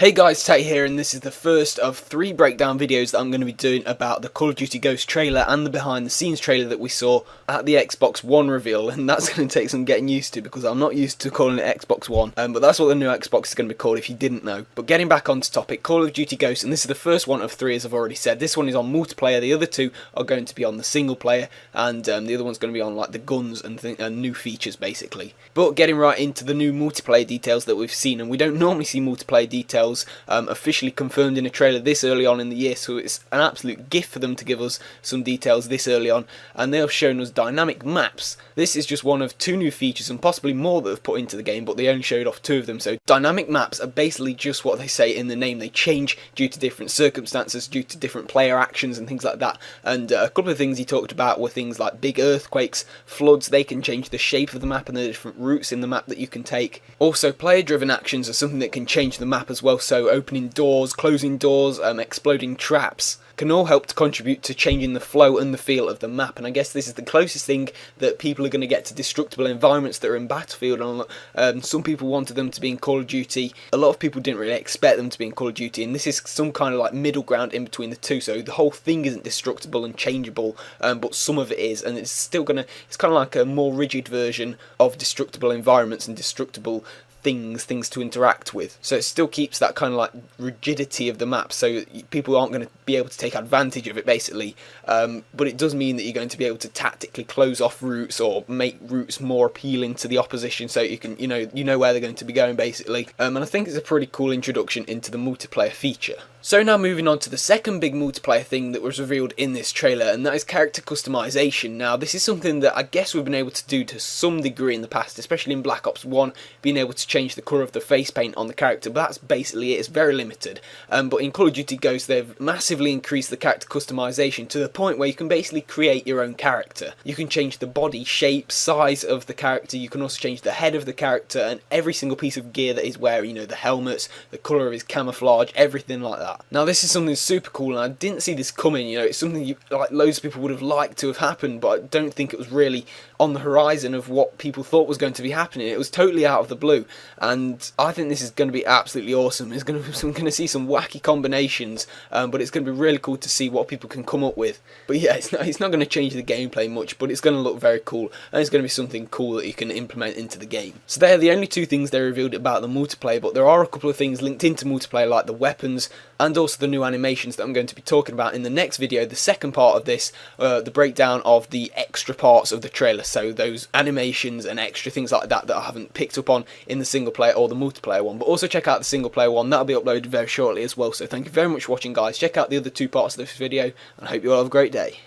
Hey guys, Tate here, and this is the first of 3 breakdown videos that I'm going to be doing about the Call of Duty Ghosts trailer and the behind the scenes trailer that we saw at the Xbox One reveal, and that's going to take some getting used to because I'm not used to calling it Xbox One, but that's what the new Xbox is going to be called if you didn't know. But getting back onto topic, Call of Duty Ghosts, and this is the first one of 3 as I've already said. This one is on multiplayer, the other 2 are going to be on the single player, and the other one's going to be on like the guns and new features basically. But getting right into the new multiplayer details that we've seen, and we don't normally see multiplayer details officially confirmed in a trailer this early on in the year, so it's an absolute gift for them to give us some details this early on, and they have shown us dynamic maps. This is just one of 2 new features and possibly more that they've put into the game, but they only showed off 2 of them. So dynamic maps are basically just what they say in the name. They change due to different circumstances, due to different player actions and things like that. And a couple of things he talked about were things like big earthquakes, floods. They can change the shape of the map and the different routes in the map that you can take. Also, player driven actions are something that can change the map as well, so opening doors, closing doors, exploding traps can all help to contribute to changing the flow and the feel of the map. And I guess this is the closest thing that people are going to get to destructible environments that are in Battlefield. And some people wanted them to be in Call of Duty. A lot of people didn't really expect them to be in Call of Duty, and this is some kind of like middle ground in between the 2. So the whole thing isn't destructible and changeable, but some of it is, and it's still gonna. It's kind of like a more rigid version of destructible environments and destructible things to interact with. So it still keeps that kind of like rigidity of the map, so people aren't going to be able to take advantage of it basically, but it does mean that you're going to be able to tactically close off routes or make routes more appealing to the opposition, so you can you know where they're going to be going basically, and I think it's a pretty cool introduction into the multiplayer feature. So now moving on to the second big multiplayer thing that was revealed in this trailer, and that is character customization. Now this is something that I guess we've been able to do to some degree in the past, especially in Black Ops 1, being able to change the colour of the face paint on the character, but that's basically it. It's very limited. But in Call of Duty Ghosts they've massively increased the character customization to the point where you can basically create your own character. You can change the body shape, size of the character, you can also change the head of the character and every single piece of gear that he's wearing, the helmets, the colour of his camouflage, everything like that. Now this is something super cool, and I didn't see this coming. It's something like loads of people would have liked to have happened, but I don't think it was really on the horizon of what people thought was going to be happening. It was totally out of the blue, and I think this is going to be absolutely awesome. I'm going to see some wacky combinations, but it's going to be really cool to see what people can come up with. But yeah, it's not going to change the gameplay much, but it's going to look very cool, and it's going to be something cool that you can implement into the game. So they're the only 2 things they revealed about the multiplayer, but there are a couple of things linked into multiplayer, like the weapons and also the new animations that I'm going to be talking about in the next video, the second part of this, the breakdown of the extra parts of the trailer, so those animations and extra things like that that I haven't picked up on in the single player or the multiplayer one. But also check out the single player one, that'll be uploaded very shortly as well. So thank you very much for watching guys, check out the other 2 parts of this video, and I hope you all have a great day.